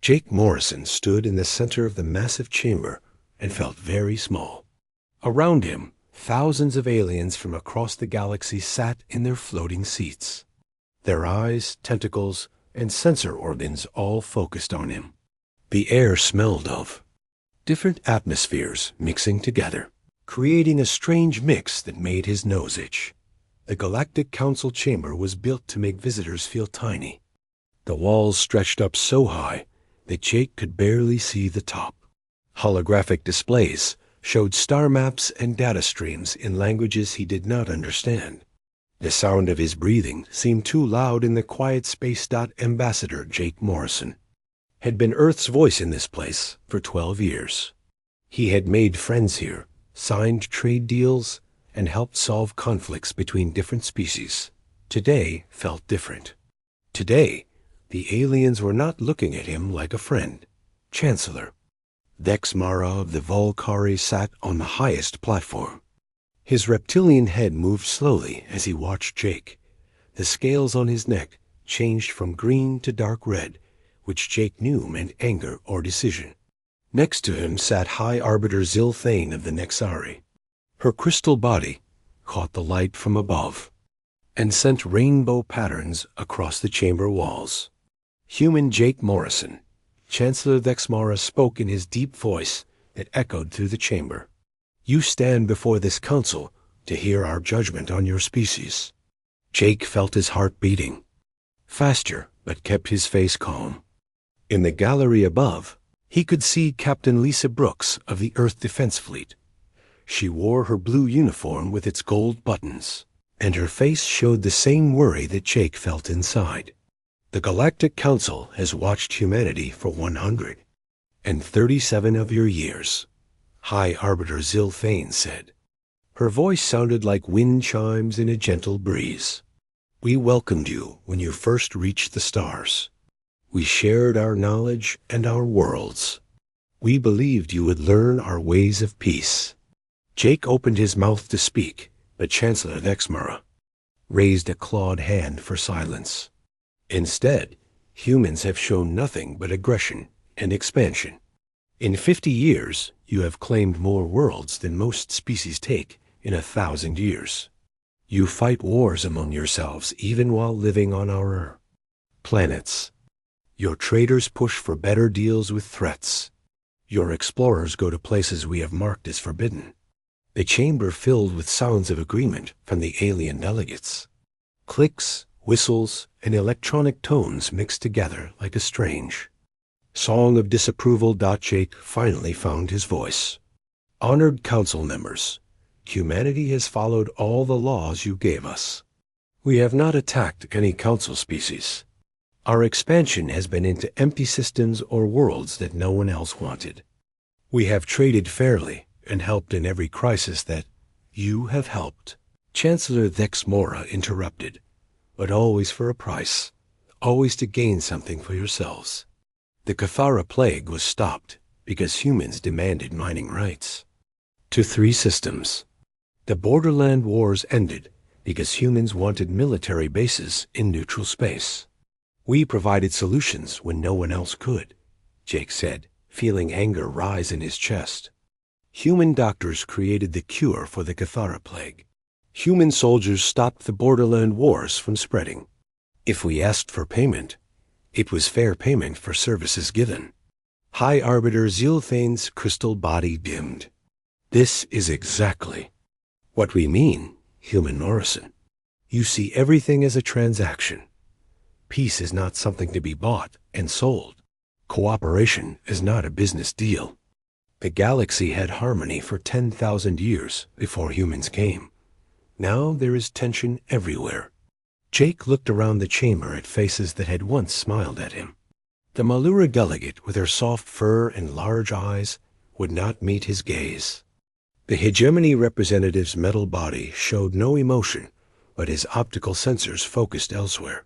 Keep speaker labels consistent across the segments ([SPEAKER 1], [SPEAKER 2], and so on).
[SPEAKER 1] Jake Morrison stood in the center of the massive chamber and felt very small. Around him, thousands of aliens from across the galaxy sat in their floating seats. Their eyes, tentacles, and sensor organs all focused on him. The air smelled of different atmospheres mixing together, creating a strange mix that made his nose itch. The Galactic Council chamber was built to make visitors feel tiny. The walls stretched up so high that Jake could barely see the top. Holographic displays showed star maps and data streams in languages he did not understand. The sound of his breathing seemed too loud in the quiet space. Ambassador Jake Morrison had been Earth's voice in this place for 12 years. He had made friends here, signed trade deals, and helped solve conflicts between different species. Today felt different. Today, the aliens were not looking at him like a friend. Chancellor Vex Mara of the Volcari sat on the highest platform. His reptilian head moved slowly as he watched Jake. The scales on his neck changed from green to dark red, which Jake knew meant anger or decision. Next to him sat High Arbiter Zilthane of the Nexari. Her crystal body caught the light from above and sent rainbow patterns across the chamber walls. Human Jake Morrison, Chancellor Vex Mara, spoke in his deep voice that echoed through the chamber. You stand before this council to hear our judgment on your species. Jake felt his heart beating faster, but kept his face calm. In the gallery above, he could see Captain Lisa Brooks of the Earth Defense Fleet. She wore her blue uniform with its gold buttons, and her face showed the same worry that Jake felt inside. The Galactic Council has watched humanity for 137 of your years, High Arbiter Zilthane said. Her voice sounded like wind chimes in a gentle breeze. We welcomed you when you first reached the stars. We shared our knowledge and our worlds. We believed you would learn our ways of peace. Jake opened his mouth to speak, but Chancellor Vex Mara raised a clawed hand for silence. Instead, humans have shown nothing but aggression and expansion. In 50 years, you have claimed more worlds than most species take in 1,000 years. You fight wars among yourselves even while living on our planets. Your traders push for better deals with threats. Your explorers go to places we have marked as forbidden. The chamber filled with sounds of agreement from the alien delegates. Clicks, whistles, and electronic tones mixed together like a strange song of disapproval. Jake finally found his voice. Honored council members, humanity has followed all the laws you gave us. We have not attacked any council species. Our expansion has been into empty systems or worlds that no one else wanted. We have traded fairly and helped in every crisis that you have helped. Chancellor Vex Mara interrupted, but always for a price, always to gain something for yourselves. The Cathara plague was stopped because humans demanded mining rights. To 3 systems. The Borderland Wars ended because humans wanted military bases in neutral space. We provided solutions when no one else could, Jake said, feeling anger rise in his chest. Human doctors created the cure for the Cathara plague. Human soldiers stopped the Borderland Wars from spreading. If we asked for payment, it was fair payment for services given. High Arbiter Zilthane's crystal body dimmed. This is exactly what we mean, Human Morrison. You see everything as a transaction. Peace is not something to be bought and sold. Cooperation is not a business deal. The galaxy had harmony for 10,000 years before humans came. Now there is tension everywhere. Jake looked around the chamber at faces that had once smiled at him. The Malura delegate with her soft fur and large eyes would not meet his gaze. The hegemony representative's metal body showed no emotion, but his optical sensors focused elsewhere.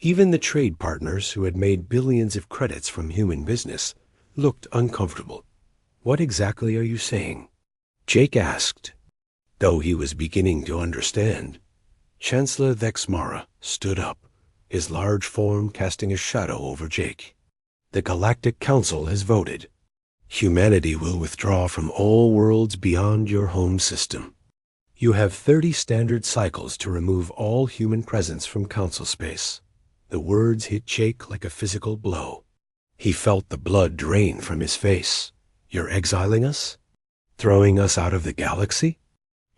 [SPEAKER 1] Even the trade partners who had made billions of credits from human business looked uncomfortable. What exactly are you saying? Jake asked. Though he was beginning to understand, Chancellor Vex Mara stood up, his large form casting a shadow over Jake. The Galactic Council has voted. Humanity will withdraw from all worlds beyond your home system. You have 30 standard cycles to remove all human presence from Council space. The words hit Jake like a physical blow. He felt the blood drain from his face. You're exiling us? Throwing us out of the galaxy?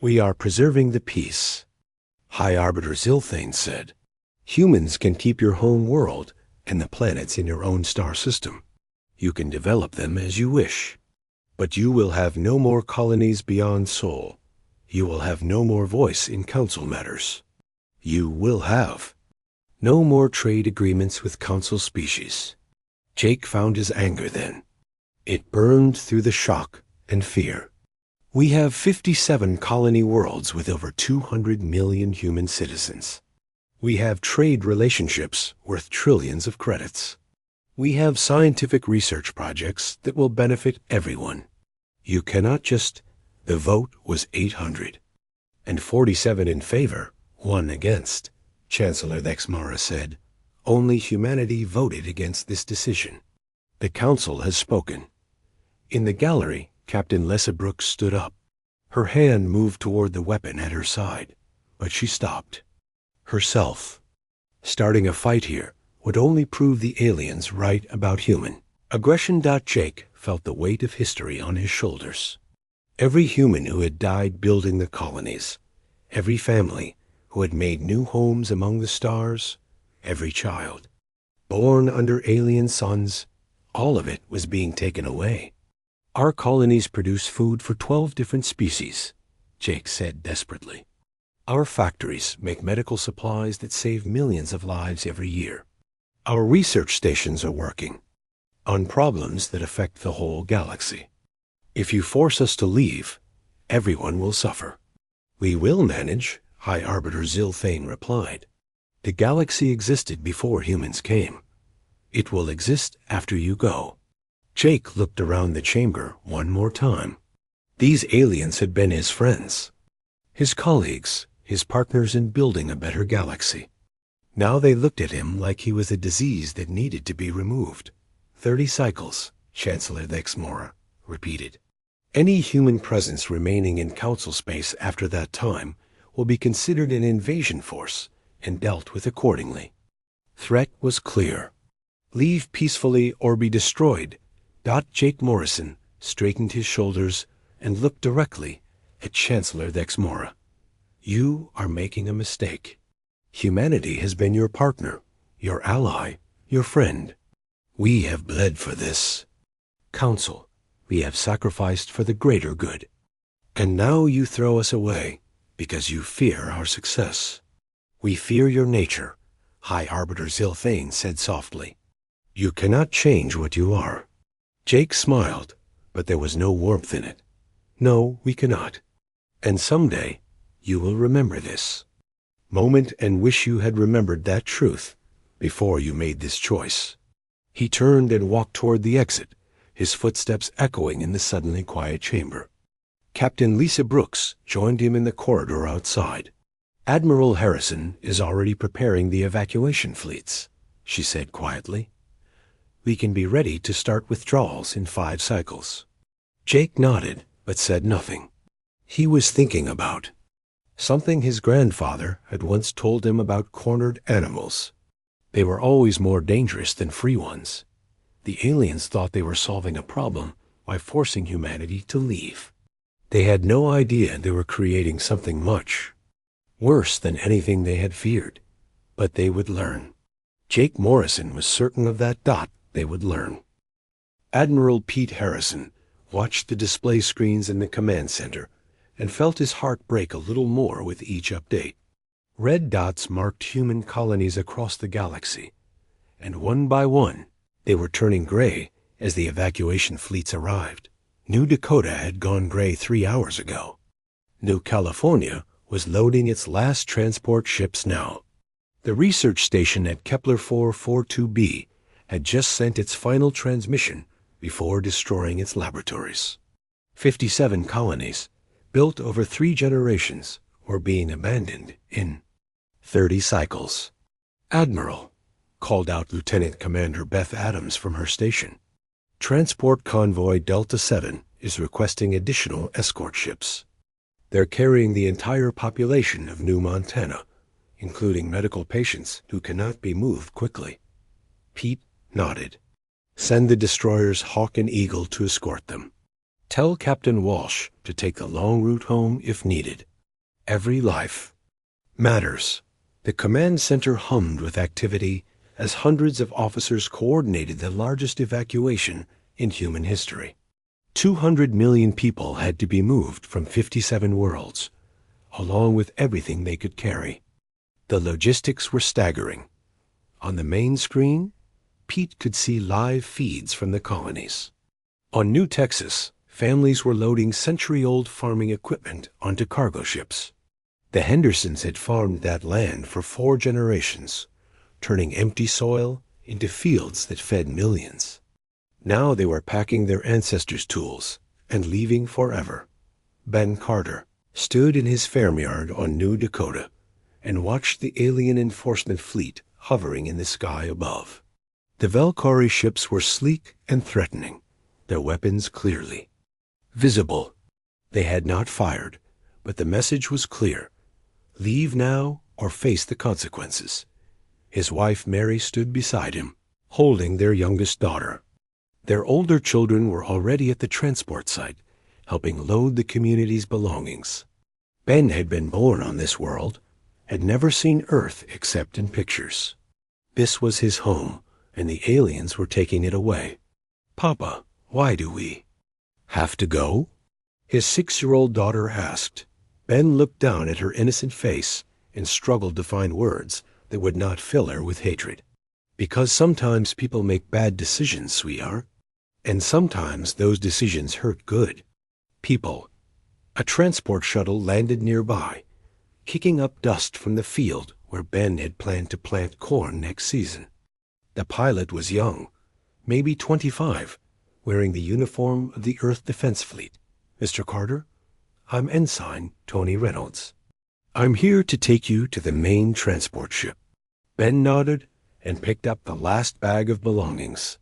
[SPEAKER 1] We are preserving the peace. High Arbiter Zilthane said, humans can keep your home world and the planets in your own star system. You can develop them as you wish. But you will have no more colonies beyond Sol. You will have no more voice in council matters. You will have no more trade agreements with council species. Jake found his anger then. It burned through the shock and fear. We have 57 colony worlds with over 200 million human citizens. We have trade relationships worth trillions of credits. We have scientific research projects that will benefit everyone. You cannot just... The vote was 800. And 47 in favor, 1 against. Chancellor Thexmara said, only humanity voted against this decision. The council has spoken. In the gallery, Captain Lessa Brooks stood up. Her hand moved toward the weapon at her side, but she stopped. Herself. Starting a fight here would only prove the aliens right about human. Aggression. Jake felt the weight of history on his shoulders. Every human who had died building the colonies, every family who had made new homes among the stars, every child born under alien suns, all of it was being taken away. Our colonies produce food for 12 different species, Jake said desperately. Our factories make medical supplies that save millions of lives every year. Our research stations are working on problems that affect the whole galaxy. If you force us to leave, everyone will suffer. We will manage, High Arbiter Zilthane replied. The galaxy existed before humans came. It will exist after you go. Jake looked around the chamber one more time. These aliens had been his friends, his colleagues, his partners in building a better galaxy. Now they looked at him like he was a disease that needed to be removed. 30 cycles, Chancellor Thexmara repeated. Any human presence remaining in council space after that time will be considered an invasion force and dealt with accordingly. Threat was clear. Leave peacefully or be destroyed. Jake Morrison straightened his shoulders and looked directly at Chancellor Thexmara. You are making a mistake. Humanity has been your partner, your ally, your friend. We have bled for this. Council, we have sacrificed for the greater good. And now you throw us away because you fear our success. We fear your nature, High Arbiter Zilthane said softly. You cannot change what you are. Jake smiled, but there was no warmth in it. No, we cannot. And someday you will remember this moment and wish you had remembered that truth before you made this choice. He turned and walked toward the exit, his footsteps echoing in the suddenly quiet chamber. Captain Lisa Brooks joined him in the corridor outside. Admiral Harrison is already preparing the evacuation fleets, she said quietly. We can be ready to start withdrawals in 5 cycles. Jake nodded, but said nothing. He was thinking about something his grandfather had once told him about cornered animals. They were always more dangerous than free ones. The aliens thought they were solving a problem by forcing humanity to leave. They had no idea they were creating something much worse than anything they had feared. But they would learn. Jake Morrison was certain of that. They would learn. Admiral Pete Harrison watched the display screens in the command center and felt his heart break a little more with each update. Red dots marked human colonies across the galaxy, and one by one they were turning gray as the evacuation fleets arrived. New Dakota had gone gray 3 hours ago. New California was loading its last transport ships now. The research station at Kepler 442b had just sent its final transmission before destroying its laboratories. 57 colonies, built over 3 generations, were being abandoned in 30 cycles. Admiral, called out Lieutenant Commander Beth Adams from her station. Transport Convoy Delta 7 is requesting additional escort ships. They're carrying the entire population of New Montana, including medical patients who cannot be moved quickly. Pete nodded. Send the destroyers Hawk and Eagle to escort them. Tell Captain Walsh to take the long route home if needed. Every life matters. The command center hummed with activity as hundreds of officers coordinated the largest evacuation in human history. 200 million people had to be moved from 57 worlds, along with everything they could carry. The logistics were staggering. On the main screen, Pete could see live feeds from the colonies. On New Texas, families were loading century-old farming equipment onto cargo ships. The Hendersons had farmed that land for 4 generations, turning empty soil into fields that fed millions. Now they were packing their ancestors' tools and leaving forever. Ben Carter stood in his farmyard on New Dakota and watched the alien enforcement fleet hovering in the sky above. The Valkyrie ships were sleek and threatening, their weapons clearly visible. They had not fired, but the message was clear. Leave now or face the consequences. His wife Mary stood beside him, holding their youngest daughter. Their older children were already at the transport site, helping load the community's belongings. Ben had been born on this world, had never seen Earth except in pictures. This was his home, and the aliens were taking it away. Papa, why do we have to go? His 6-year-old daughter asked. Ben looked down at her innocent face and struggled to find words that would not fill her with hatred. Because sometimes people make bad decisions, sweetheart. And sometimes those decisions hurt good people. A transport shuttle landed nearby, kicking up dust from the field where Ben had planned to plant corn next season. The pilot was young, maybe 25, wearing the uniform of the Earth Defense Fleet. Mr. Carter, I'm Ensign Tony Reynolds. I'm here to take you to the main transport ship. Ben nodded and picked up the last bag of belongings.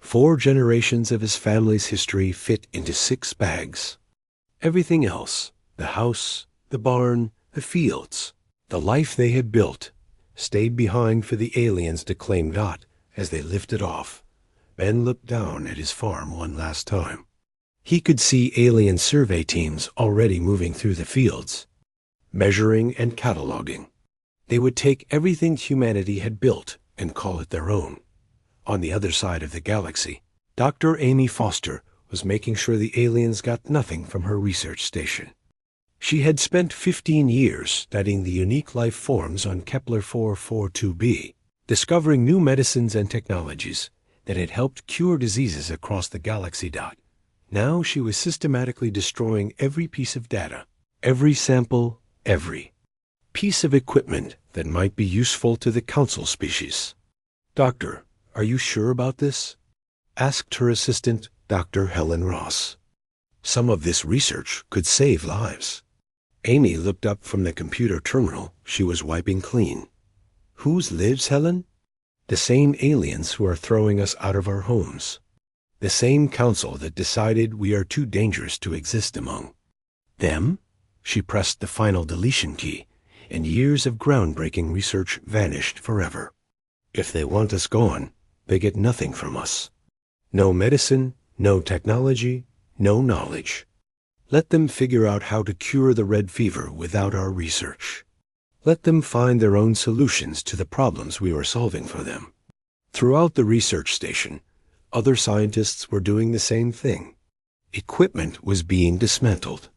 [SPEAKER 1] 4 generations of his family's history fit into 6 bags. Everything else, the house, the barn, the fields, the life they had built, stayed behind for the aliens to claim not as they lifted off. Ben looked down at his farm one last time. He could see alien survey teams already moving through the fields, measuring and cataloging. They would take everything humanity had built and call it their own. On the other side of the galaxy, Dr. Amy Foster was making sure the aliens got nothing from her research station. She had spent 15 years studying the unique life forms on Kepler 442b, discovering new medicines and technologies that had helped cure diseases across the galaxy. Now she was systematically destroying every piece of data, every sample, every piece of equipment that might be useful to the council species. Doctor, are you sure about this? Asked her assistant, Dr. Helen Ross. Some of this research could save lives. Amy looked up from the computer terminal she was wiping clean. Whose lives, Helen? The same aliens who are throwing us out of our homes. The same council that decided we are too dangerous to exist among. Them? She pressed the final deletion key, and years of groundbreaking research vanished forever. If they want us gone, they get nothing from us. No medicine, no technology, no knowledge. Let them figure out how to cure the red fever without our research. Let them find their own solutions to the problems we were solving for them. Throughout the research station, other scientists were doing the same thing. Equipment was being dismantled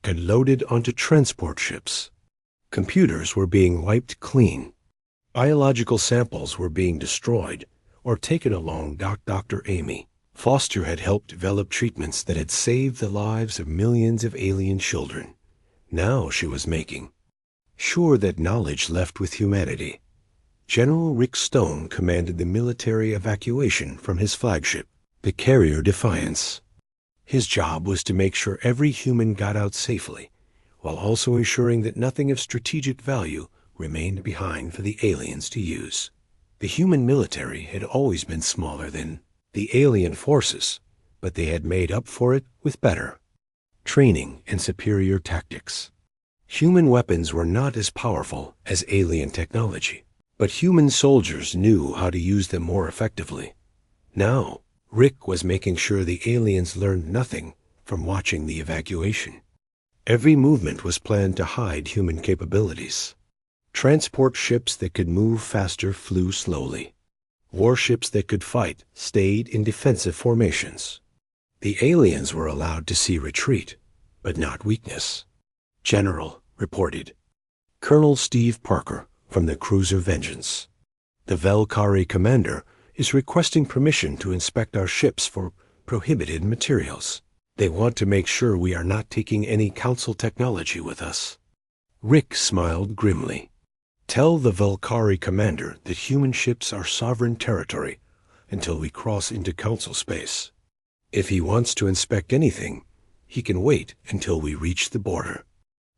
[SPEAKER 1] and loaded onto transport ships. Computers were being wiped clean. Biological samples were being destroyed or taken along. Dr. Amy Foster had helped develop treatments that had saved the lives of millions of alien children. Now she was making sure that knowledge left with humanity. General Rick Stone commanded the military evacuation from his flagship, the carrier Defiance. His job was to make sure every human got out safely, while also ensuring that nothing of strategic value remained behind for the aliens to use. The human military had always been smaller than the alien forces, but they had made up for it with better training and superior tactics. Human weapons were not as powerful as alien technology, but human soldiers knew how to use them more effectively. Now, Rick was making sure the aliens learned nothing from watching the evacuation. Every movement was planned to hide human capabilities. Transport ships that could move faster flew slowly. Warships that could fight stayed in defensive formations. The aliens were allowed to see retreat, but not weakness. General, reported Colonel Steve Parker from the cruiser Vengeance. The Velkari commander is requesting permission to inspect our ships for prohibited materials. They want to make sure we are not taking any Council technology with us. Rick smiled grimly. Tell the Velkari commander that human ships are sovereign territory until we cross into Council space. If he wants to inspect anything, he can wait until we reach the border.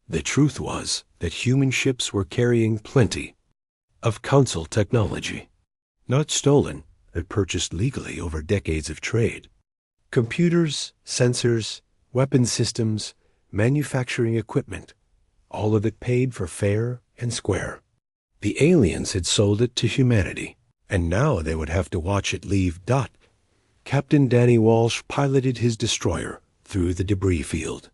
[SPEAKER 1] The truth was that human ships were carrying plenty of Council technology. Not stolen, but purchased legally over decades of trade. Computers, sensors, weapon systems, manufacturing equipment, all of it paid for fair and square. The aliens had sold it to humanity, and now they would have to watch it leave. Captain Danny Walsh piloted his destroyer through the debris field.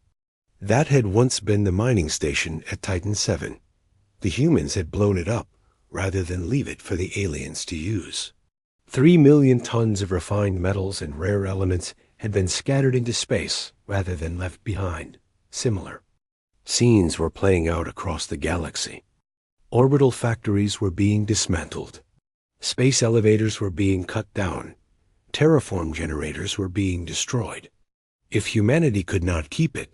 [SPEAKER 1] That had once been the mining station at Titan 7. The humans had blown it up rather than leave it for the aliens to use. 3 million tons of refined metals and rare elements had been scattered into space rather than left behind. Similar scenes were playing out across the galaxy. Orbital factories were being dismantled. Space elevators were being cut down. Terraform generators were being destroyed. If humanity could not keep it,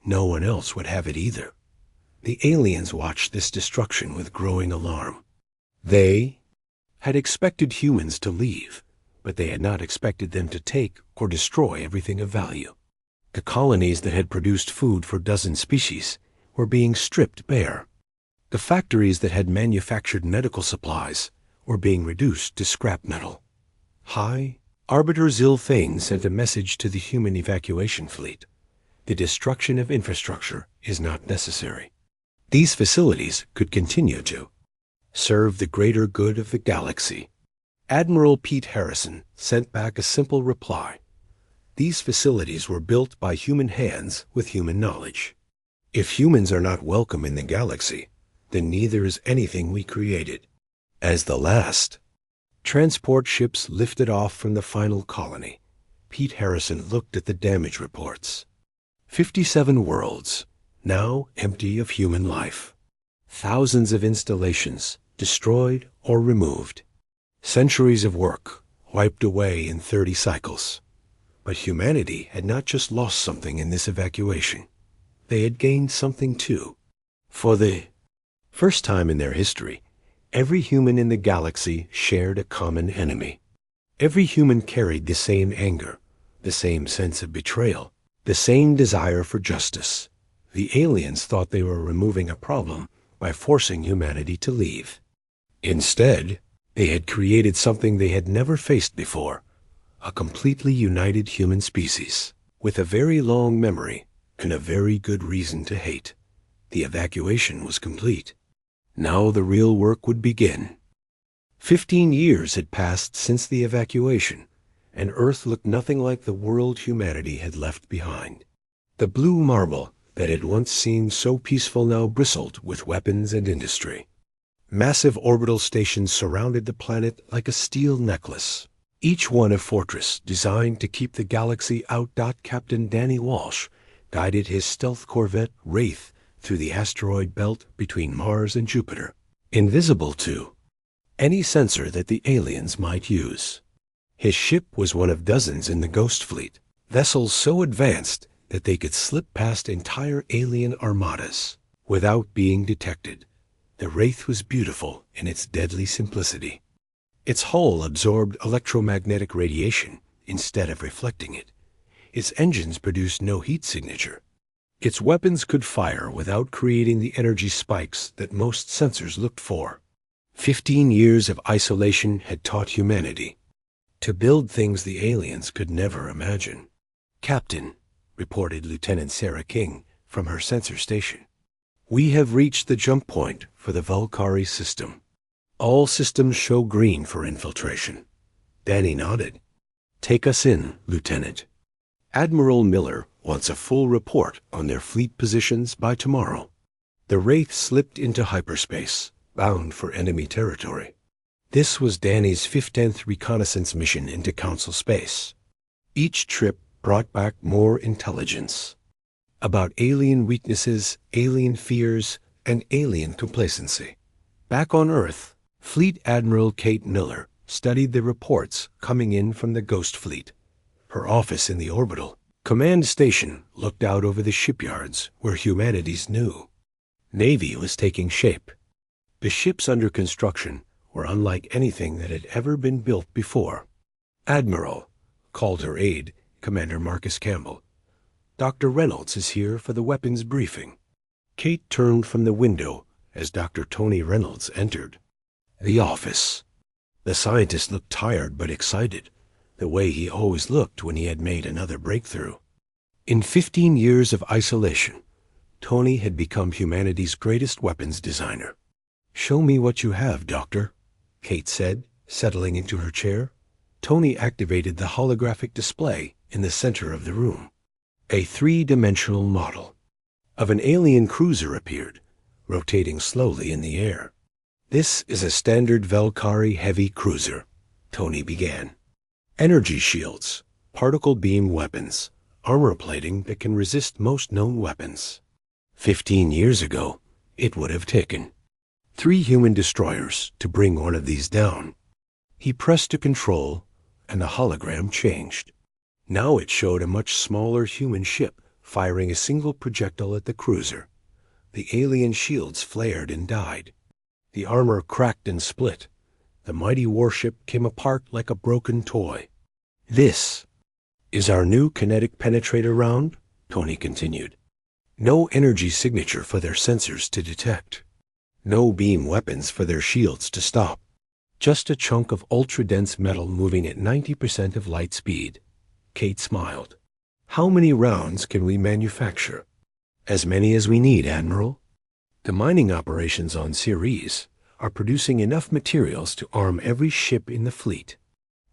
[SPEAKER 1] no one else would have it either. The aliens watched this destruction with growing alarm. They had expected humans to leave, but they had not expected them to take or destroy everything of value. The colonies that had produced food for dozen species were being stripped bare. The factories that had manufactured medical supplies were being reduced to scrap metal. Arbiter Zilphane sent a message to the human evacuation fleet. The destruction of infrastructure is not necessary. These facilities could continue to serve the greater good of the galaxy. Admiral Pete Harrison sent back a simple reply. These facilities were built by human hands with human knowledge. If humans are not welcome in the galaxy, then neither is anything we created. As the last transport ships lifted off from the final colony, Pete Harrison looked at the damage reports. 57 worlds, now empty of human life. Thousands of installations destroyed or removed. Centuries of work wiped away in 30 cycles. But humanity had not just lost something in this evacuation. They had gained something too. For the first time in their history, every human in the galaxy shared a common enemy. Every human carried the same anger, the same sense of betrayal, the same desire for justice. The aliens thought they were removing a problem by forcing humanity to leave. Instead, they had created something they had never faced before, a completely united human species, with a very long memory and a very good reason to hate. The evacuation was complete. Now the real work would begin. 15 years had passed since the evacuation, and Earth looked nothing like the world humanity had left behind. The blue marble that had once seemed so peaceful now bristled with weapons and industry. Massive orbital stations surrounded the planet like a steel necklace, each one a fortress designed to keep the galaxy out. Captain Danny Walsh guided his stealth corvette Wraith through the asteroid belt between Mars and Jupiter, invisible to any sensor that the aliens might use. His ship was one of dozens in the Ghost Fleet, vessels so advanced that they could slip past entire alien armadas without being detected. The Wraith was beautiful in its deadly simplicity. Its hull absorbed electromagnetic radiation instead of reflecting it. Its engines produced no heat signature. Its weapons could fire without creating the energy spikes that most sensors looked for. 15 years of isolation had taught humanity to build things the aliens could never imagine. "Captain," reported Lieutenant Sarah King from her sensor station, "we have reached the jump point for the Valkyrie system. All systems show green for infiltration." Danny nodded. "Take us in, Lieutenant. Admiral Miller wants a full report on their fleet positions by tomorrow." The Wraith slipped into hyperspace, bound for enemy territory. This was Danny's 15th reconnaissance mission into Council space. Each trip brought back more intelligence about alien weaknesses, alien fears, and alien complacency. Back on Earth, Fleet Admiral Kate Miller studied the reports coming in from the Ghost Fleet. Her office in the orbital command station looked out over the shipyards where humanity's new Navy was taking shape. The ships under construction were unlike anything that had ever been built before. "Admiral," called her aide, Commander Marcus Campbell, "Dr. Reynolds is here for the weapons briefing." Kate turned from the window as Dr. Tony Reynolds entered the office. The scientist looked tired but excited, the way he always looked when he had made another breakthrough. In 15 years of isolation, Tony had become humanity's greatest weapons designer. "Show me what you have, Doctor," Kate said, settling into her chair. Tony activated the holographic display in the center of the room. A three-dimensional model of an alien cruiser appeared, rotating slowly in the air. "This is a standard Valkyrie heavy cruiser," Tony began. "Energy shields, particle beam weapons, armor plating that can resist most known weapons. 15 years ago, it would have taken 3 human destroyers to bring one of these down." He pressed a control, and the hologram changed. Now it showed a much smaller human ship firing a single projectile at the cruiser. The alien shields flared and died. The armor cracked and split. The mighty warship came apart like a broken toy. "This is our new kinetic penetrator round," Tony continued. "No energy signature for their sensors to detect. No beam weapons for their shields to stop. Just a chunk of ultra-dense metal moving at 90% of light speed." Kate smiled. "How many rounds can we manufacture?" "As many as we need, Admiral. The mining operations on Ceres are producing enough materials to arm every ship in the fleet.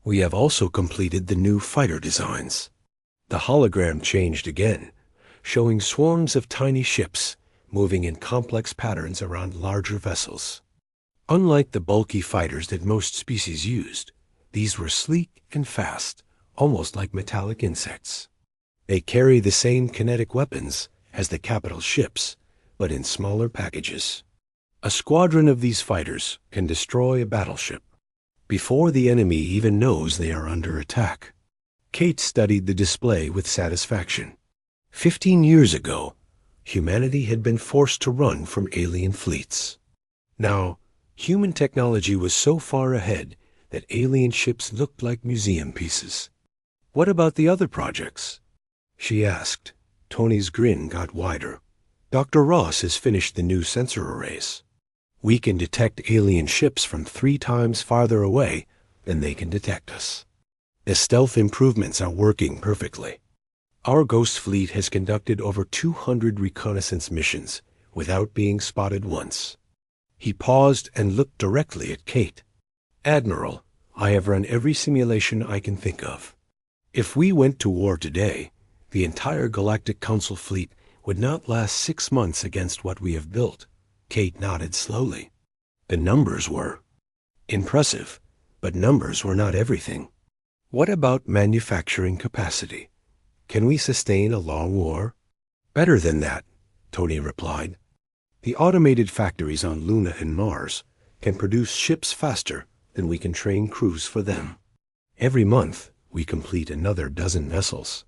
[SPEAKER 1] We have also completed the new fighter designs." The hologram changed again, showing swarms of tiny ships moving in complex patterns around larger vessels. Unlike the bulky fighters that most species used, these were sleek and fast, almost like metallic insects. They carry the same kinetic weapons as the capital ships, but in smaller packages. A squadron of these fighters can destroy a battleship before the enemy even knows they are under attack. Kate studied the display with satisfaction. 15 years ago, humanity had been forced to run from alien fleets. Now, human technology was so far ahead that alien ships looked like museum pieces. "What about the other projects?" she asked. Tony's grin got wider. "Dr. Ross has finished the new sensor arrays. We can detect alien ships from 3 times farther away than they can detect us. The stealth improvements are working perfectly. Our Ghost Fleet has conducted over 200 reconnaissance missions without being spotted once." He paused and looked directly at Kate. "Admiral, I have run every simulation I can think of. If we went to war today, the entire Galactic Council fleet would not last 6 months against what we have built." Kate nodded slowly. The numbers were impressive, but numbers were not everything. "What about manufacturing capacity? Can we sustain a long war?" "Better than that," Tony replied. "The automated factories on Luna and Mars can produce ships faster than we can train crews for them. Every month, we complete another dozen vessels.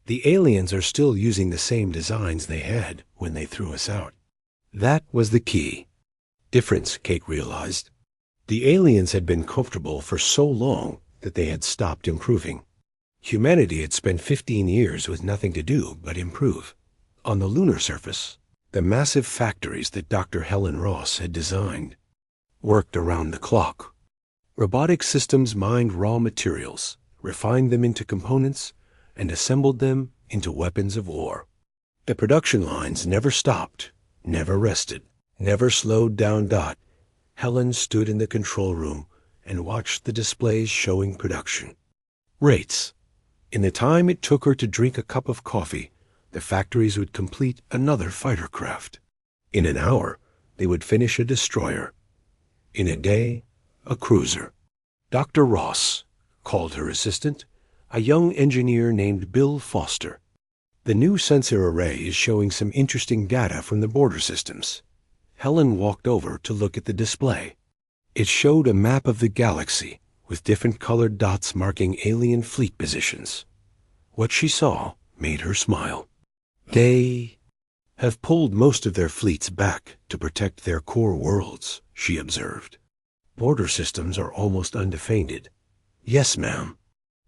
[SPEAKER 1] The aliens are still using the same designs they had when they threw us out." That was the key difference, Kate realized. The aliens had been comfortable for so long that they had stopped improving. Humanity had spent 15 years with nothing to do but improve. On the lunar surface, the massive factories that Dr. Helen Ross had designed worked around the clock. Robotic systems mined raw materials, refined them into components, and assembled them into weapons of war. The production lines never stopped, never rested, never slowed down. Helen stood in the control room and watched the displays showing production rates. In the time it took her to drink a cup of coffee, the factories would complete another fighter craft. In an hour, they would finish a destroyer. In a day, a cruiser. Dr. Ross called her assistant, a young engineer named Bill Foster. The new sensor array is showing some interesting data from the border systems. Helen walked over to look at the display. It showed a map of the galaxy with different colored dots marking alien fleet positions. What she saw made her smile. They have pulled most of their fleets back to protect their core worlds, she observed. Border systems are almost undefended. Yes, ma'am.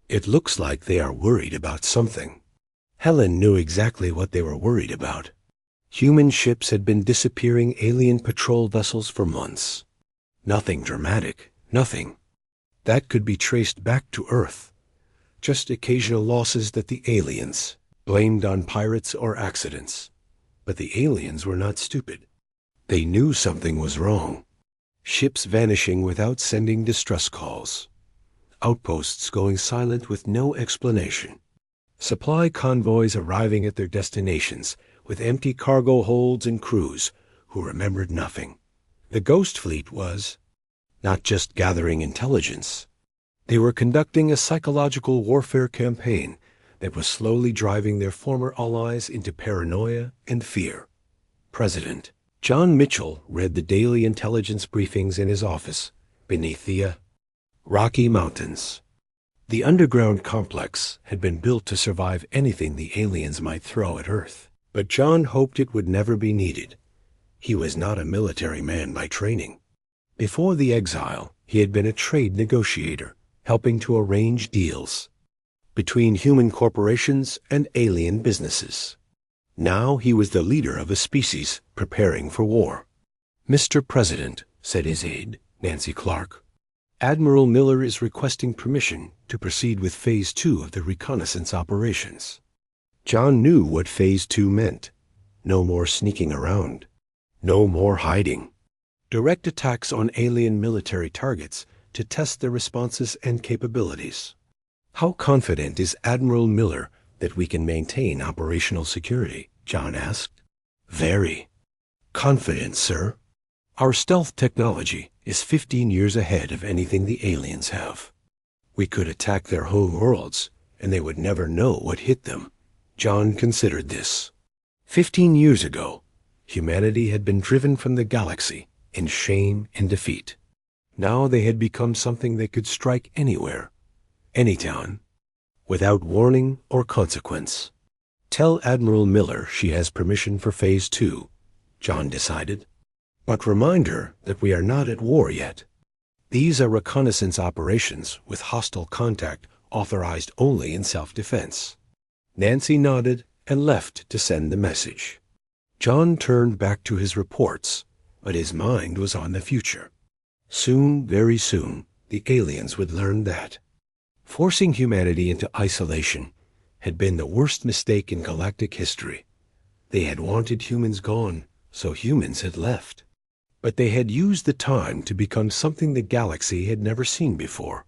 [SPEAKER 1] It looks like they are worried about something. Helen knew exactly what they were worried about. Human ships had been disappearing alien patrol vessels for months. Nothing dramatic, nothing. That could be traced back to Earth. Just occasional losses that the aliens blamed on pirates or accidents. But the aliens were not stupid. They knew something was wrong. Ships vanishing without sending distress calls. Outposts going silent with no explanation. Supply convoys arriving at their destinations with empty cargo holds and crews who remembered nothing. The Ghost Fleet was not just gathering intelligence. They were conducting a psychological warfare campaign that was slowly driving their former allies into paranoia and fear. President John Mitchell read the daily intelligence briefings in his office beneath the Rocky Mountains. The underground complex had been built to survive anything the aliens might throw at Earth, but John hoped it would never be needed. He was not a military man by training. Before the exile, he had been a trade negotiator, helping to arrange deals between human corporations and alien businesses. Now he was the leader of a species preparing for war. "Mr. President," said his aide, Nancy Clark, "Admiral Miller is requesting permission to proceed with Phase 2 of the reconnaissance operations." John knew what Phase 2 meant. No more sneaking around. No more hiding. Direct attacks on alien military targets to test their responses and capabilities. "How confident is Admiral Miller that we can maintain operational security?" John asked. "Very confident, sir. Our stealth technology is 15 years ahead of anything the aliens have. We could attack their home worlds, and they would never know what hit them." John considered this. 15 years ago, humanity had been driven from the galaxy in shame and defeat. Now they had become something they could strike anywhere, anytime, without warning or consequence. "Tell Admiral Miller she has permission for Phase 2, John decided. "But remind her that we are not at war yet. These are reconnaissance operations with hostile contact authorized only in self-defense." Nancy nodded and left to send the message. John turned back to his reports, but his mind was on the future. Soon, very soon, the aliens would learn that forcing humanity into isolation had been the worst mistake in galactic history. They had wanted humans gone, so humans had left. But they had used the time to become something the galaxy had never seen before.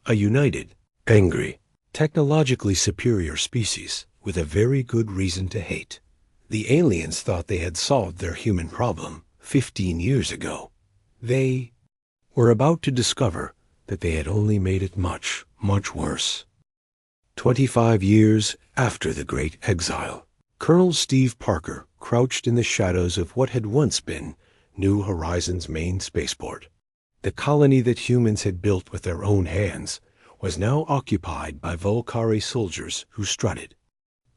[SPEAKER 1] A united, angry, technologically superior species with a very good reason to hate. The aliens thought they had solved their human problem 15 years ago. They were about to discover that they had only made it much, much worse. 25 years after the Great Exile, Colonel Steve Parker crouched in the shadows of what had once been New Horizons' main spaceport. The colony that humans had built with their own hands was now occupied by Volcari soldiers who strutted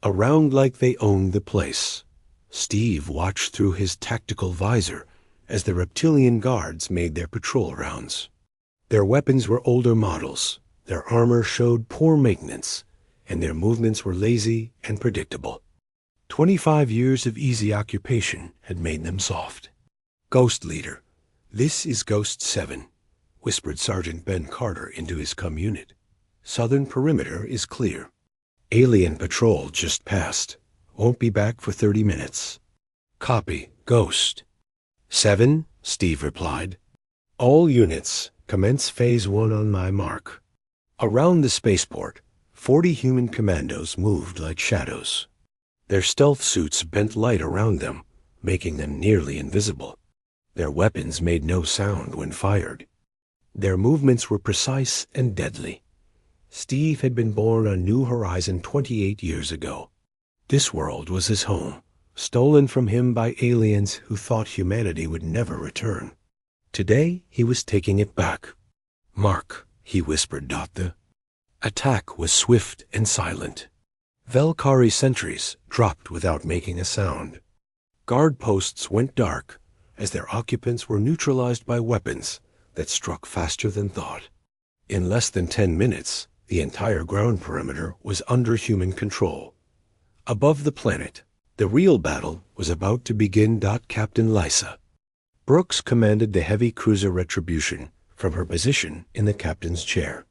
[SPEAKER 1] around like they owned the place. Steve watched through his tactical visor as the reptilian guards made their patrol rounds. Their weapons were older models, their armor showed poor maintenance, and their movements were lazy and predictable. 25 years of easy occupation had made them soft. Ghost Leader, "This is Ghost 7, whispered Sergeant Ben Carter into his comm unit. "Southern perimeter is clear. Alien patrol just passed. Won't be back for 30 minutes. "Copy, Ghost." 7, Steve replied. "All units, commence Phase 1 on my mark." Around the spaceport, 40 human commandos moved like shadows. Their stealth suits bent light around them, making them nearly invisible. Their weapons made no sound when fired. Their movements were precise and deadly. Steve had been born on New Horizon 28 years ago. This world was his home, stolen from him by aliens who thought humanity would never return. Today, he was taking it back. "Mark," he whispered The attack was swift and silent. Velkari sentries dropped without making a sound. Guard posts went dark as their occupants were neutralized by weapons that struck faster than thought. In less than 10 minutes, the entire ground perimeter was under human control. Above the planet, the real battle was about to begin. Captain Lysa Brooks commanded the heavy cruiser Retribution from her position in the captain's chair.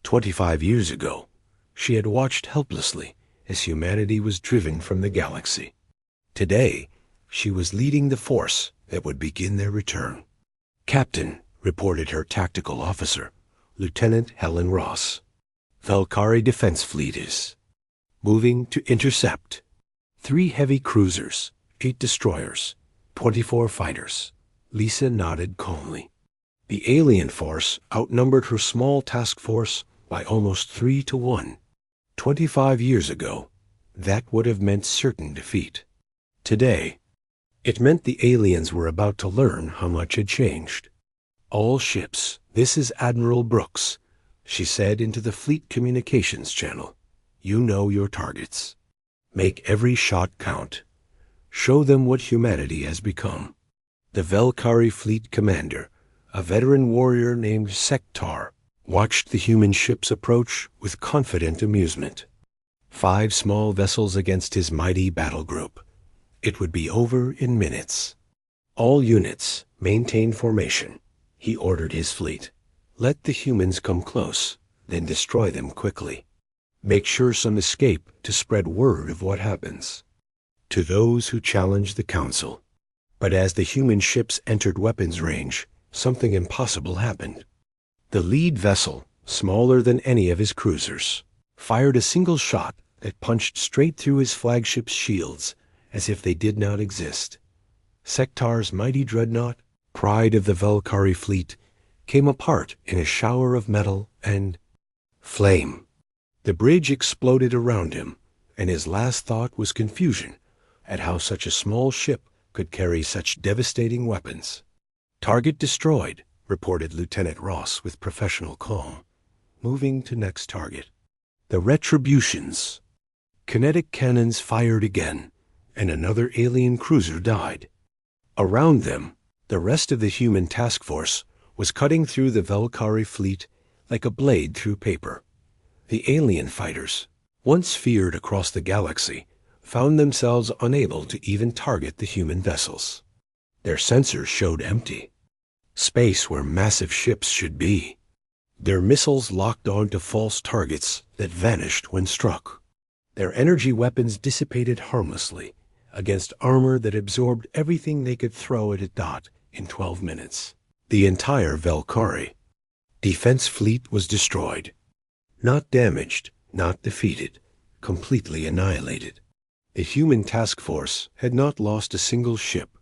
[SPEAKER 1] 25 years ago, she had watched helplessly as humanity was driven from the galaxy. Today, she was leading the force that would begin their return. "Captain," reported her tactical officer, Lieutenant Helen Ross. "Velkari Defense Fleet is moving to intercept. 3 heavy cruisers, 8 destroyers, 24 fighters." Lisa nodded calmly. The alien force outnumbered her small task force by almost 3 to 1. 25 years ago, that would have meant certain defeat. Today, it meant the aliens were about to learn how much had changed. "All ships, this is Admiral Brooks," she said into the fleet communications channel. "You know your targets. Make every shot count. Show them what humanity has become." The Velkari fleet commander, a veteran warrior named Sektar, watched the human ships approach with confident amusement. 5 small vessels against his mighty battle group. It would be over in minutes. "All units, maintain formation," he ordered his fleet. "Let the humans come close, then destroy them quickly. Make sure some escape to spread word of what happens to those who challenge the Council." But as the human ships entered weapons range, something impossible happened. The lead vessel, smaller than any of his cruisers, fired a single shot that punched straight through his flagship's shields as if they did not exist. Sektar's mighty dreadnought, pride of the Velkari fleet, came apart in a shower of metal and flame. The bridge exploded around him, and his last thought was confusion at how such a small ship could carry such devastating weapons. "Target destroyed," reported Lieutenant Ross with professional calm. "Moving to next target." The Retributions. Kinetic cannons fired again, and another alien cruiser died. Around them, the rest of the human task force was cutting through the Velkari fleet like a blade through paper. The alien fighters, once feared across the galaxy, found themselves unable to even target the human vessels. Their sensors showed empty. Space where massive ships should be. Their missiles locked onto false targets that vanished when struck. Their energy weapons dissipated harmlessly against armor that absorbed everything they could throw at a dot in 12 minutes. The entire Velkari defense fleet was destroyed. Not damaged, not defeated, completely annihilated. The human task force had not lost a single ship.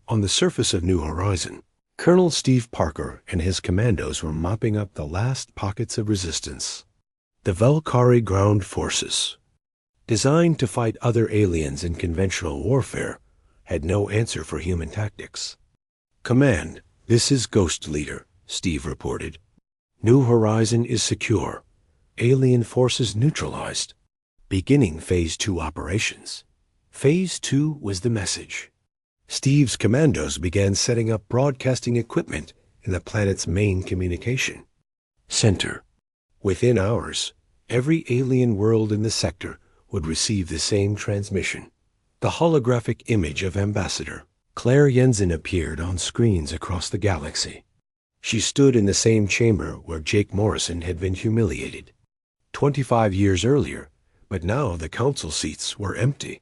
[SPEAKER 1] On the surface of New Horizon, Colonel Steve Parker and his commandos were mopping up the last pockets of resistance. The Velkari ground forces, designed to fight other aliens in conventional warfare, had no answer for human tactics. "Command, this is Ghost Leader," Steve reported. "New Horizon is secure. Alien forces neutralized. Beginning Phase 2 operations." Phase 2 was the message. Steve's commandos began setting up broadcasting equipment in the planet's main communication center. Within hours, every alien world in the sector would receive the same transmission. The holographic image of Ambassador, Claire Jensen appeared on screens across the galaxy. She stood in the same chamber where Jake Morrison had been humiliated 25 years earlier, but now the council seats were empty.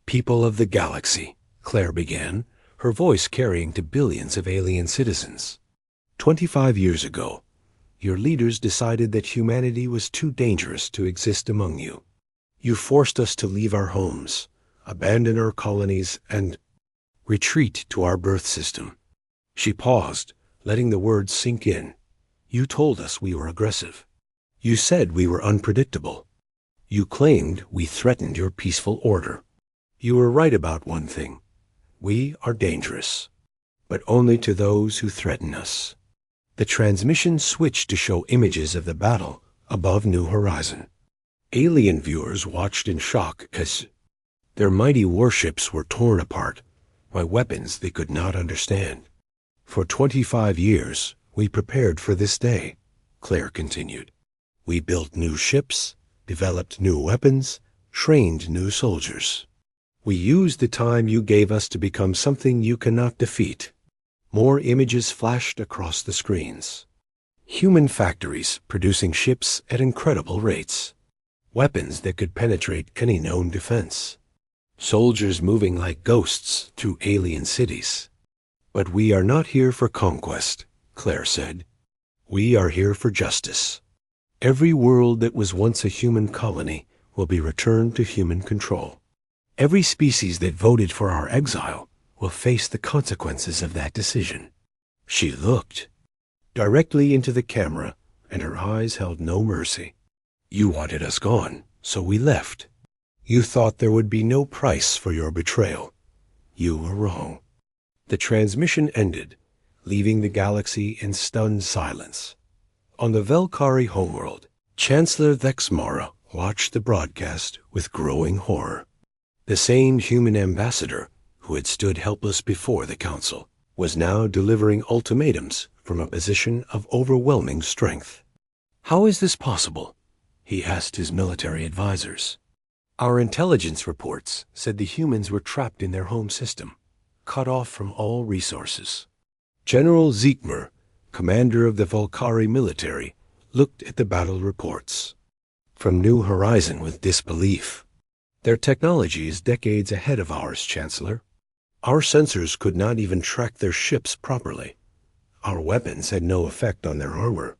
[SPEAKER 1] People of the galaxy, Claire began, her voice carrying to billions of alien citizens. 25 years ago, your leaders decided that humanity was too dangerous to exist among you. You forced us to leave our homes, abandon our colonies, and retreat to our birth system. She paused, letting the words sink in. You told us we were aggressive. You said we were unpredictable. You claimed we threatened your peaceful order. You were right about one thing. We are dangerous, but only to those who threaten us. The transmission switched to show images of the battle above New Horizon. Alien viewers watched in shock as their mighty warships were torn apart by weapons they could not understand. For 25 years, we prepared for this day, Claire continued. We built new ships, developed new weapons, trained new soldiers. We used the time you gave us to become something you cannot defeat. More images flashed across the screens. Human factories producing ships at incredible rates. Weapons that could penetrate any known defense. Soldiers moving like ghosts through alien cities. But we are not here for conquest, Claire said. We are here for justice. Every world that was once a human colony will be returned to human control. Every species that voted for our exile will face the consequences of that decision. She looked directly into the camera, and her eyes held no mercy. You wanted us gone, so we left. You thought there would be no price for your betrayal. You were wrong. The transmission ended, leaving the galaxy in stunned silence. On the Velkari homeworld, Chancellor Vexmara watched the broadcast with growing horror. The same human ambassador who had stood helpless before the council was now delivering ultimatums from a position of overwhelming strength. How is this possible? He asked his military advisors. Our intelligence reports said the humans were trapped in their home system, cut off from all resources. General Ziegmer, commander of the Volcari military, looked at the battle reports. From New Horizon with disbelief. Their technology is decades ahead of ours, Chancellor. Our sensors could not even track their ships properly. Our weapons had no effect on their armor.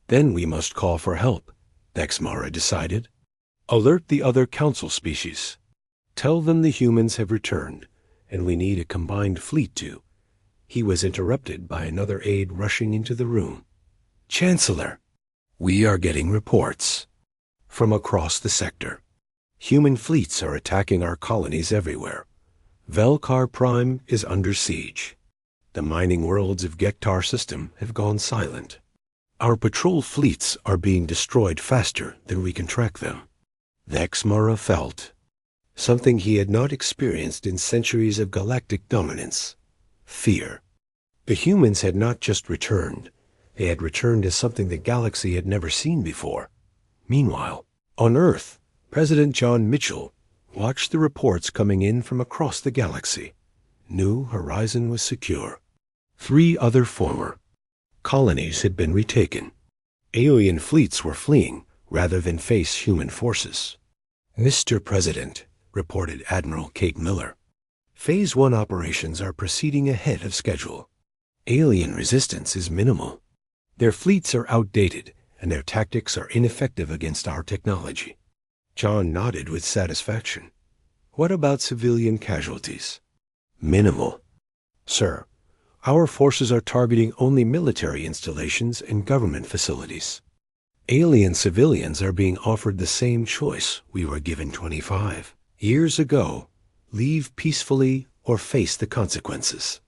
[SPEAKER 1] Then we must call for help, Vexmara decided. Alert the other council species. Tell them the humans have returned, and we need a combined fleet to. He was interrupted by another aide rushing into the room. Chancellor, we are getting reports from across the sector. Human fleets are attacking our colonies everywhere. Velkar Prime is under siege. The mining worlds of Gektar system have gone silent. Our patrol fleets are being destroyed faster than we can track them. Vexmara felt something he had not experienced in centuries of galactic dominance. Fear. The humans had not just returned. They had returned as something the galaxy had never seen before. Meanwhile, on Earth, President John Mitchell watched the reports coming in from across the galaxy. New Horizon was secure. 3 other former colonies had been retaken. Alien fleets were fleeing rather than face human forces. Mr. President, reported Admiral Kate Miller, Phase 1 operations are proceeding ahead of schedule. Alien resistance is minimal. Their fleets are outdated, and their tactics are ineffective against our technology. John nodded with satisfaction. What about civilian casualties? Minimal. Sir, our forces are targeting only military installations and government facilities. Alien civilians are being offered the same choice we were given 25 years ago. Leave peacefully or face the consequences.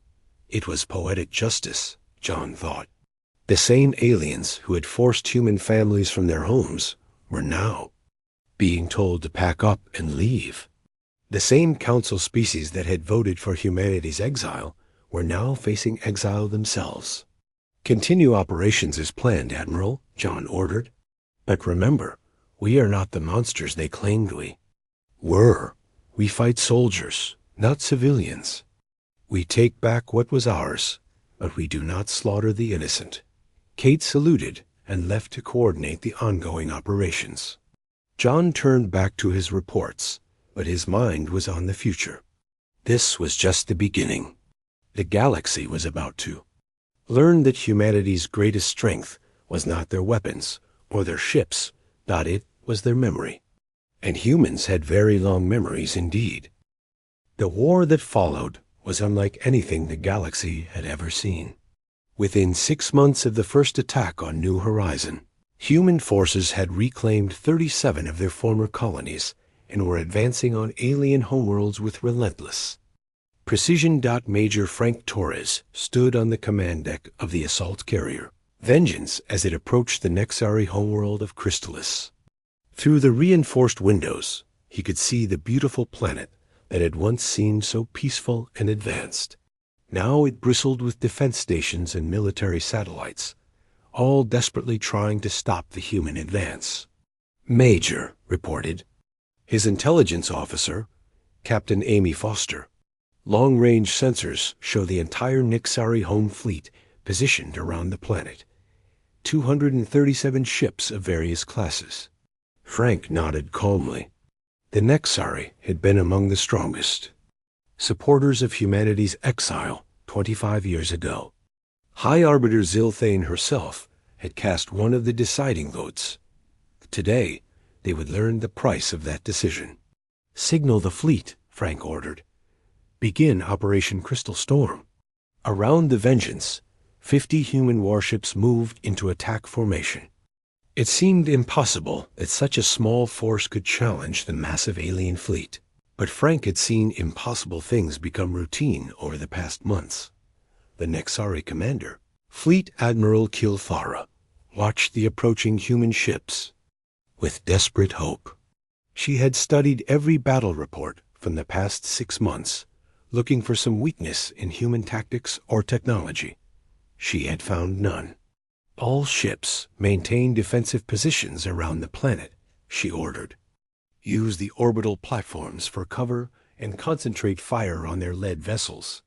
[SPEAKER 1] It was poetic justice, John thought. The same aliens who had forced human families from their homes were now being told to pack up and leave. The same council species that had voted for humanity's exile were now facing exile themselves. Continue operations as planned, Admiral, John ordered. But remember, we are not the monsters they claimed we were. We fight soldiers, not civilians. We take back what was ours, but we do not slaughter the innocent. Kate saluted and left to coordinate the ongoing operations. John turned back to his reports, but his mind was on the future. This was just the beginning. The galaxy was about to learn that humanity's greatest strength was not their weapons or their ships, but it was their memory. And humans had very long memories indeed. The war that followed was unlike anything the galaxy had ever seen. Within 6 months of the first attack on New Horizon, human forces had reclaimed 37 of their former colonies and were advancing on alien homeworlds with relentless precision. Major Frank Torres stood on the command deck of the assault carrier Vengeance as it approached the Nexari homeworld of Crystalis. Through the reinforced windows, he could see the beautiful planet that had once seemed so peaceful and advanced. Now it bristled with defense stations and military satellites, all desperately trying to stop the human advance. Major reported. His intelligence officer, Captain Amy Foster. Long-range sensors show the entire Nixari home fleet positioned around the planet. 237 ships of various classes. Frank nodded calmly. The Nexari had been among the strongest supporters of humanity's exile 25 years ago. High Arbiter Zilthane herself had cast one of the deciding votes. Today, they would learn the price of that decision. Signal the fleet, Frank ordered. Begin Operation Crystal Storm. Around the Vengeance, 50 human warships moved into attack formation. It seemed impossible that such a small force could challenge the massive alien fleet. But Frank had seen impossible things become routine over the past months. The Nexari commander, Fleet Admiral Kilthara, watched the approaching human ships with desperate hope. She had studied every battle report from the past 6 months, looking for some weakness in human tactics or technology. She had found none. All ships maintain defensive positions around the planet, she ordered. Use the orbital platforms for cover and concentrate fire on their lead vessels.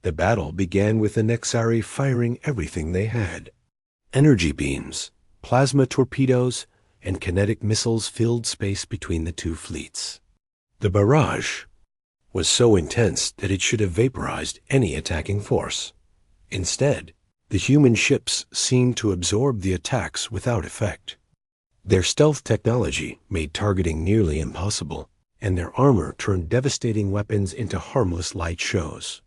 [SPEAKER 1] The battle began with the Nexari firing everything they had. Energy beams, plasma torpedoes, and kinetic missiles filled space between the two fleets. The barrage was so intense that it should have vaporized any attacking force. Instead, the human ships seemed to absorb the attacks without effect. Their stealth technology made targeting nearly impossible, and their armor turned devastating weapons into harmless light shows.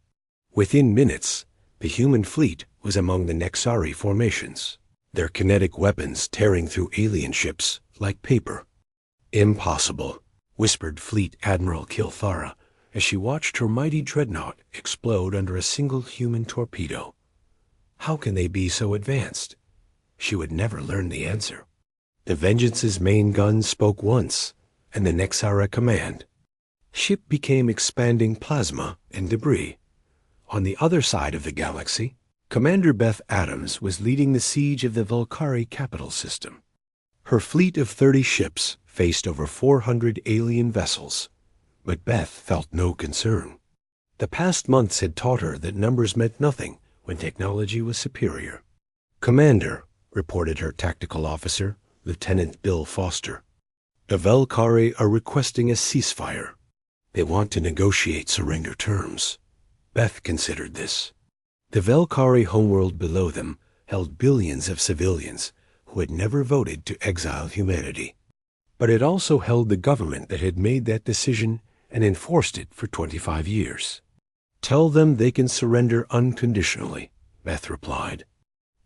[SPEAKER 1] Within minutes, the human fleet was among the Nexari formations, their kinetic weapons tearing through alien ships like paper. Impossible, whispered Fleet Admiral Kilthara as she watched her mighty dreadnought explode under a single human torpedo. How can they be so advanced? She would never learn the answer. The Vengeance's main gun spoke once, and the Nexara command. Ship became expanding plasma and debris. On the other side of the galaxy, Commander Beth Adams was leading the siege of the Volcari capital system. Her fleet of 30 ships faced over 400 alien vessels, but Beth felt no concern. The past months had taught her that numbers meant nothing when technology was superior. Commander, reported her tactical officer, Lieutenant Bill Foster. The Volcari are requesting a ceasefire. They want to negotiate surrender terms. Beth considered this. The Volcari homeworld below them held billions of civilians who had never voted to exile humanity. But it also held the government that had made that decision and enforced it for 25 years. Tell them they can surrender unconditionally, Beth replied.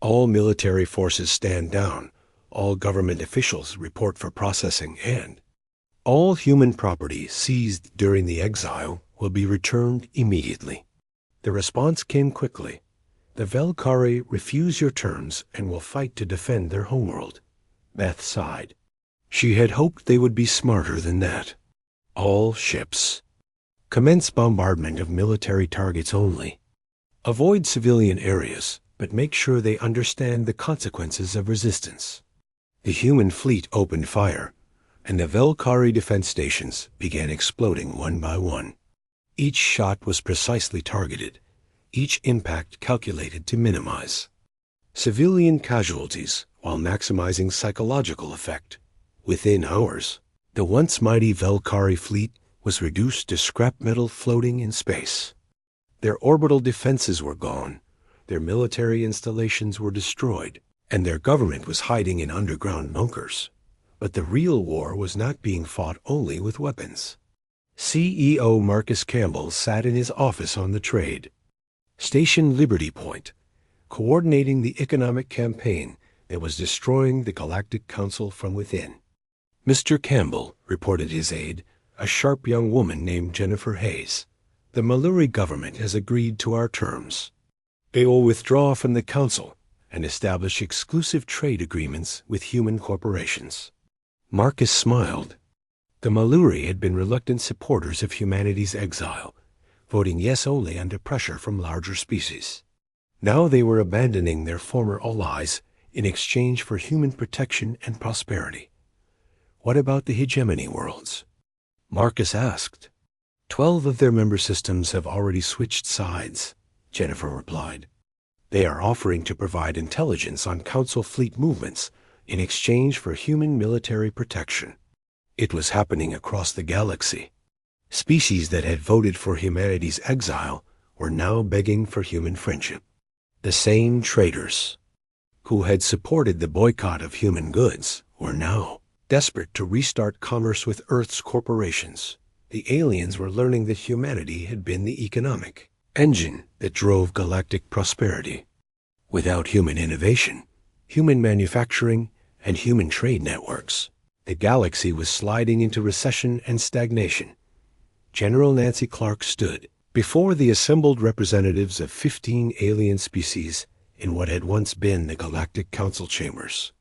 [SPEAKER 1] All military forces stand down, all government officials report for processing, and all human property seized during the exile will be returned immediately. The response came quickly. The Volcari refuse your terms and will fight to defend their homeworld. Beth sighed. She had hoped they would be smarter than that. All ships. Commence bombardment of military targets only. Avoid civilian areas, but make sure they understand the consequences of resistance. The human fleet opened fire, and the Volcari defense stations began exploding one by one. Each shot was precisely targeted, each impact calculated to minimize civilian casualties while maximizing psychological effect. Within hours, the once mighty Velkari fleet was reduced to scrap metal floating in space. Their orbital defenses were gone, their military installations were destroyed, and their government was hiding in underground bunkers. But the real war was not being fought only with weapons. CEO Marcus Campbell sat in his office on the trade station Liberty Point, coordinating the economic campaign that was destroying the Galactic Council from within. "Mr. Campbell," reported his aide, a sharp young woman named Jennifer Hayes, "the Maluri government has agreed to our terms. They will withdraw from the Council and establish exclusive trade agreements with human corporations." Marcus smiled. The Maluri had been reluctant supporters of humanity's exile, voting yes only under pressure from larger species. Now they were abandoning their former allies in exchange for human protection and prosperity. "What about the hegemony worlds?" Marcus asked. 12 of their member systems have already switched sides," Jennifer replied. "They are offering to provide intelligence on Council fleet movements in exchange for human military protection." It was happening across the galaxy. Species that had voted for humanity's exile were now begging for human friendship. The same traitors who had supported the boycott of human goods were now desperate to restart commerce with Earth's corporations. The aliens were learning that humanity had been the economic engine that drove galactic prosperity. Without human innovation, human manufacturing, and human trade networks, the galaxy was sliding into recession and stagnation. General Nancy Clark stood before the assembled representatives of 15 alien species in what had once been the Galactic Council chambers.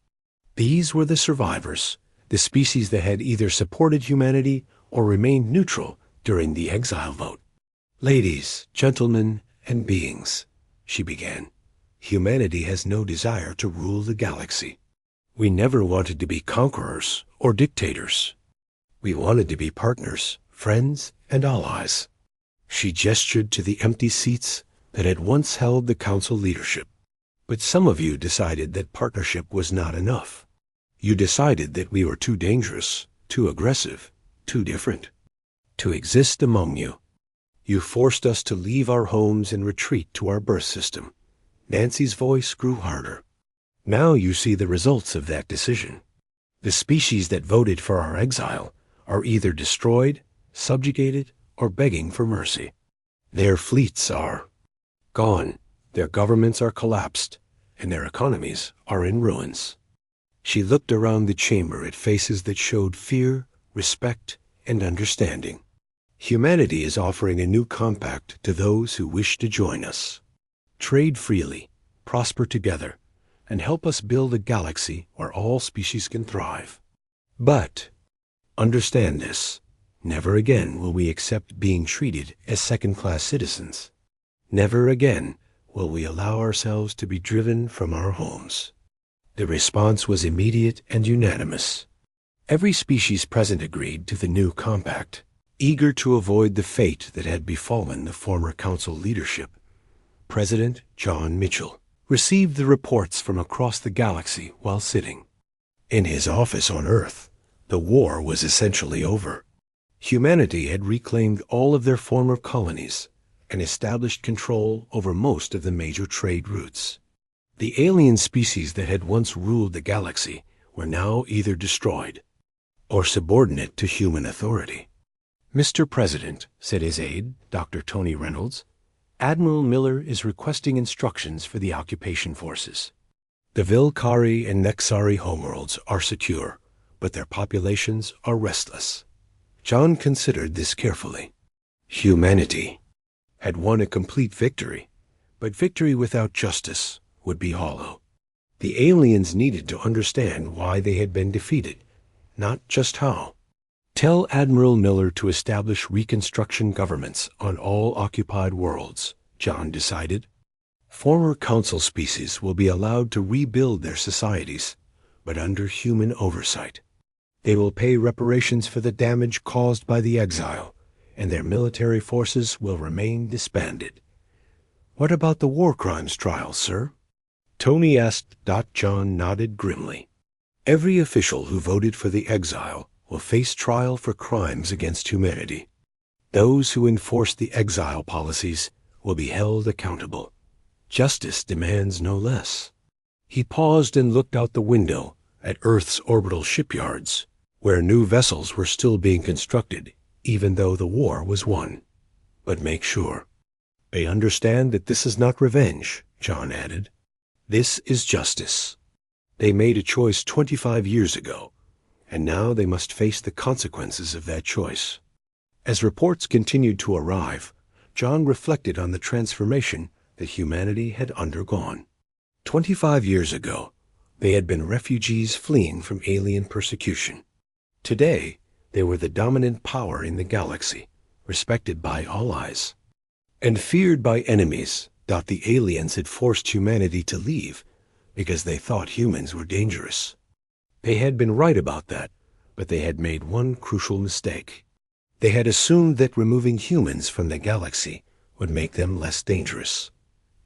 [SPEAKER 1] These were the survivors, the species that had either supported humanity or remained neutral during the exile vote. "Ladies, gentlemen, and beings," she began, "humanity has no desire to rule the galaxy. We never wanted to be conquerors or dictators. We wanted to be partners, friends, and allies." She gestured to the empty seats that had once held the council leadership. "But some of you decided that partnership was not enough. You decided that we were too dangerous, too aggressive, too different to exist among you. You forced us to leave our homes and retreat to our birth system." Nancy's voice grew harder. "Now you see the results of that decision. The species that voted for our exile are either destroyed, subjugated, or begging for mercy. Their fleets are gone, their governments are collapsed, and their economies are in ruins." She looked around the chamber at faces that showed fear, respect, and understanding. "Humanity is offering a new compact to those who wish to join us. Trade freely, prosper together, and help us build a galaxy where all species can thrive. But understand this, never again will we accept being treated as second-class citizens. Never again will we allow ourselves to be driven from our homes." The response was immediate and unanimous. Every species present agreed to the new compact, eager to avoid the fate that had befallen the former council leadership. President John Mitchell received the reports from across the galaxy while sitting in his office on Earth. The war was essentially over. Humanity had reclaimed all of their former colonies and established control over most of the major trade routes. The alien species that had once ruled the galaxy were now either destroyed or subordinate to human authority. "Mr. President," said his aide, Dr. Tony Reynolds, "Admiral Miller is requesting instructions for the occupation forces. The Vilkari and Nexari homeworlds are secure, but their populations are restless." John considered this carefully. Humanity had won a complete victory, but victory without justice would be hollow. The aliens needed to understand why they had been defeated, not just how. "Tell Admiral Miller to establish reconstruction governments on all occupied worlds," John decided. "Former council species will be allowed to rebuild their societies, but under human oversight. They will pay reparations for the damage caused by the exile, and their military forces will remain disbanded." What about the war crimes trial, sir? Tony asked. John nodded grimly. Every official who voted for the exile will face trial for crimes against humanity. Those who enforce the exile policies will be held accountable. Justice demands no less. He paused and looked out the window at Earth's orbital shipyards, where new vessels were still being constructed, even though the war was won. But make sure. They understand that this is not revenge, John added. This is justice. They made a choice 25 years ago, and now they must face the consequences of that choice. As reports continued to arrive, John reflected on the transformation that humanity had undergone. 25 years ago, they had been refugees fleeing from alien persecution. Today, they were the dominant power in the galaxy, respected by all eyes, and feared by enemies. The aliens had forced humanity to leave because they thought humans were dangerous. They had been right about that, but they had made one crucial mistake. They had assumed that removing humans from the galaxy would make them less dangerous.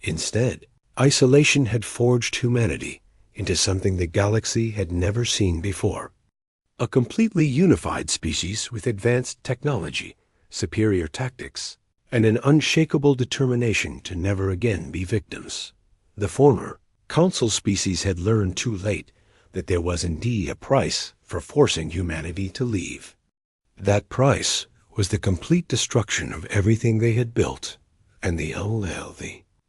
[SPEAKER 1] Instead, isolation had forged humanity into something the galaxy had never seen before. A completely unified species with advanced technology, superior tactics, and an unshakable determination to never again be victims. The former, Council species, had learned too late that there was indeed a price for forcing humanity to leave. That price was the complete destruction of everything they had built, and the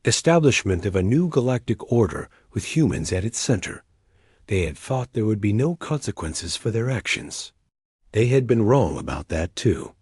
[SPEAKER 1] establishment of a new galactic order with humans at its center. They had thought there would be no consequences for their actions. They had been wrong about that too.